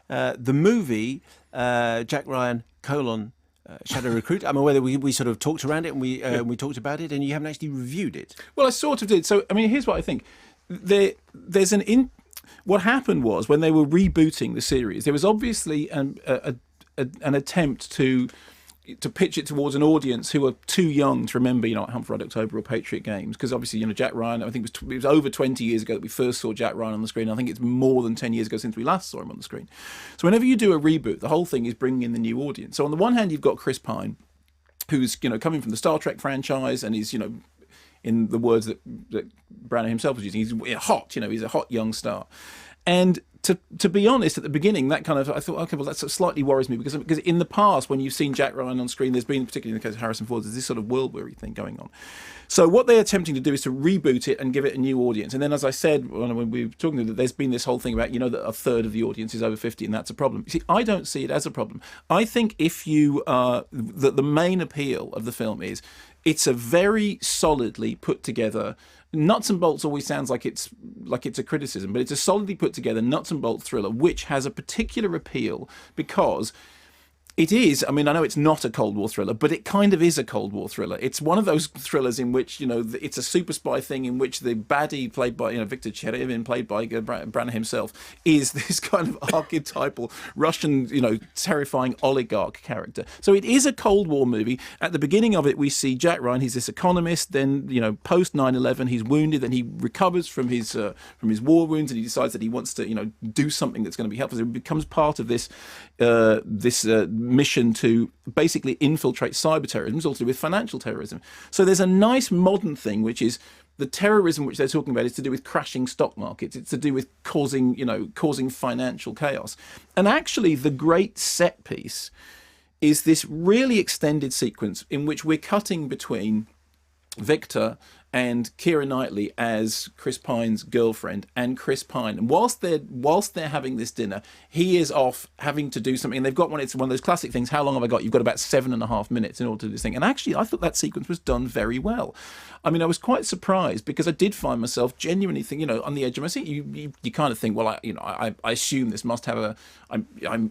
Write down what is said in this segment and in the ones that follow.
the movie Jack Ryan : Shadow Recruit. I'm aware that we sort of talked around it and we talked about it, and you haven't actually reviewed it. Well, I sort of did. So, I mean, here's what I think. There's what happened was when they were rebooting the series, there was obviously an attempt to pitch it towards an audience who are too young to remember, Hunt for Red October or Patriot Games, because obviously, Jack Ryan, I think it was over 20 years ago that we first saw Jack Ryan on the screen. I think it's more than 10 years ago since we last saw him on the screen. So whenever you do a reboot, the whole thing is bringing in the new audience. So on the one hand, you've got Chris Pine, who's, coming from the Star Trek franchise, and he's, in the words that Branagh himself was using, he's hot, he's a hot young star. And to be honest, at the beginning, that kind of, I thought, okay, well, that slightly worries me because in the past, when you've seen Jack Ryan on screen, there's been, particularly in the case of Harrison Ford, there's this sort of world-weary thing going on. So what they're attempting to do is to reboot it and give it a new audience. And then, as I said, when we were talking, there's been this whole thing about, that a third of the audience is over 50, and that's a problem. You see, I don't see it as a problem. I think if you, the main appeal of the film is, it's a very solidly put together. Nuts and bolts always sounds like it's a criticism, but it's a solidly put together nuts and bolts thriller which has a particular appeal because it is, I mean, I know it's not a Cold War thriller, but it kind of is a Cold War thriller. It's one of those thrillers in which, it's a super spy thing in which the baddie, played by, Victor Cherevin, played by Branagh himself, is this kind of archetypal Russian, terrifying oligarch character. So it is a Cold War movie. At the beginning of it, we see Jack Ryan, he's this economist, then, post 9/11, he's wounded, then he recovers from his war wounds, and he decides that he wants to, do something that's going to be helpful. So he becomes part of this mission to basically infiltrate cyber terrorism. It's all to do with financial terrorism. So there's a nice modern thing, which is the terrorism which they're talking about is to do with crashing stock markets. It's to do with causing financial chaos. And actually, the great set piece is this really extended sequence in which we're cutting between Victor and Keira Knightley as Chris Pine's girlfriend and Chris Pine. And whilst they're having this dinner, he is off having to do something. And they've got it's one of those classic things. How long have I got? You've got about 7.5 minutes in order to do this thing. And actually, I thought that sequence was done very well. I mean, I was quite surprised because I did find myself genuinely thinking, on the edge of my seat. You kind of think, well, I assume this must have I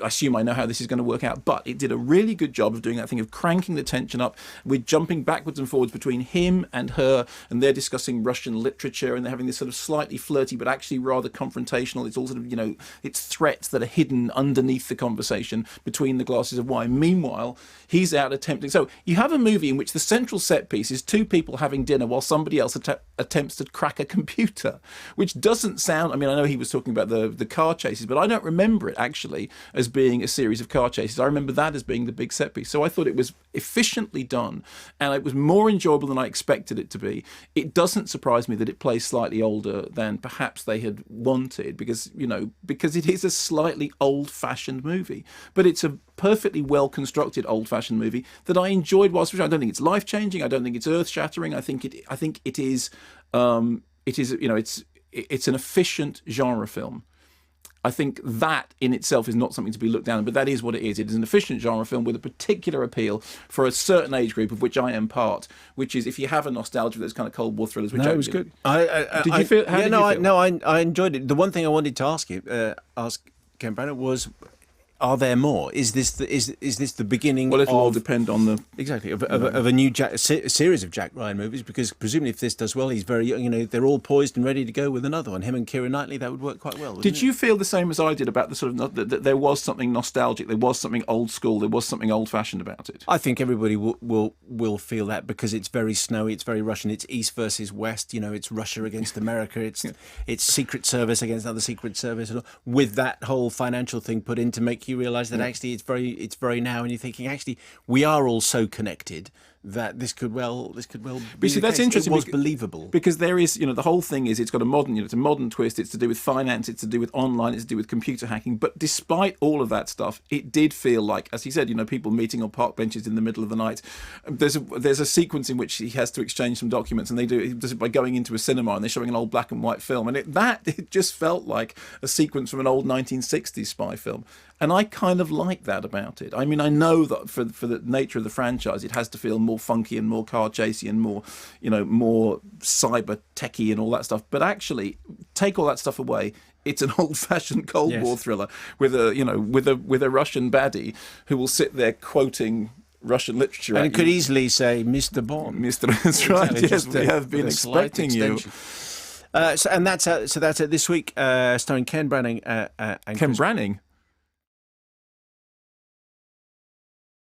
assume I know how this is going to work out. But it did a really good job of doing that thing of cranking the tension up. We're jumping backwards and forwards between him and her, and they're discussing Russian literature, and they're having this sort of slightly flirty but actually rather confrontational. It's all sort of, it's threats that are hidden underneath the conversation between the glasses of wine. Meanwhile, he's out attempting. So you have a movie in which the central set piece is two people having dinner while somebody else attempts to crack a computer, which doesn't sound, I mean, I know he was talking about the car chases, but I don't remember it actually as being a series of car chases. I remember that as being the big set piece. So I thought it was efficiently done, and it was more enjoyable than I expected it to be. It doesn't surprise me that it plays slightly older than perhaps they had wanted, because it is a slightly old-fashioned movie, but it's a perfectly well-constructed old-fashioned movie that I enjoyed whilst watching. I don't think it's life-changing. I don't think it's earth-shattering. I think it is an efficient genre film. I think that in itself is not something to be looked down on, but that is what it is. It is an efficient genre film with a particular appeal for a certain age group, of which I am part, which is if you have a nostalgia for those kind of Cold War thrillers. Which it was good. Did you feel? How did you feel? I enjoyed it. The one thing I wanted to ask Ken Branagh was, are there more? Is this the beginning? Well, it'll all depend on the of a new series of Jack Ryan movies, because presumably if this does well, he's very they're all poised and ready to go with another one. Him and Keira Knightley, that would work quite well. Did you feel the same as I did about the sort of that there was something nostalgic, there was something old school, there was something old fashioned about it? I think everybody will feel that because it's very snowy, it's very Russian, it's East versus West. It's Russia against America, it's Secret Service against another Secret Service, with that whole financial thing put in to make you realise that actually it's very now, and you're thinking actually we are all so connected that this could well be. See, that's interesting. It was believable because there is, the whole thing is it's got a modern, it's a modern twist. It's to do with finance. It's to do with online. It's to do with computer hacking. But despite all of that stuff, it did feel like, as he said, people meeting on park benches in the middle of the night. There's a sequence in which he has to exchange some documents, and he does it by going into a cinema and they're showing an old black and white film, and it just felt like a sequence from an old 1960s spy film. And I kind of like that about it. I mean, I know that for the nature of the franchise, it has to feel more funky and more car chasey and more, more cyber techy and all that stuff. But actually, take all that stuff away, it's an old-fashioned Cold Yes. War thriller with a Russian baddie who will sit there quoting Russian literature. And at it could you. easily say, Mr. Bond. Mr. That's right. Exactly, Yes, just we have been with a slight expecting you. extension. So that's it this week, starring Ken Branning and Ken Branning.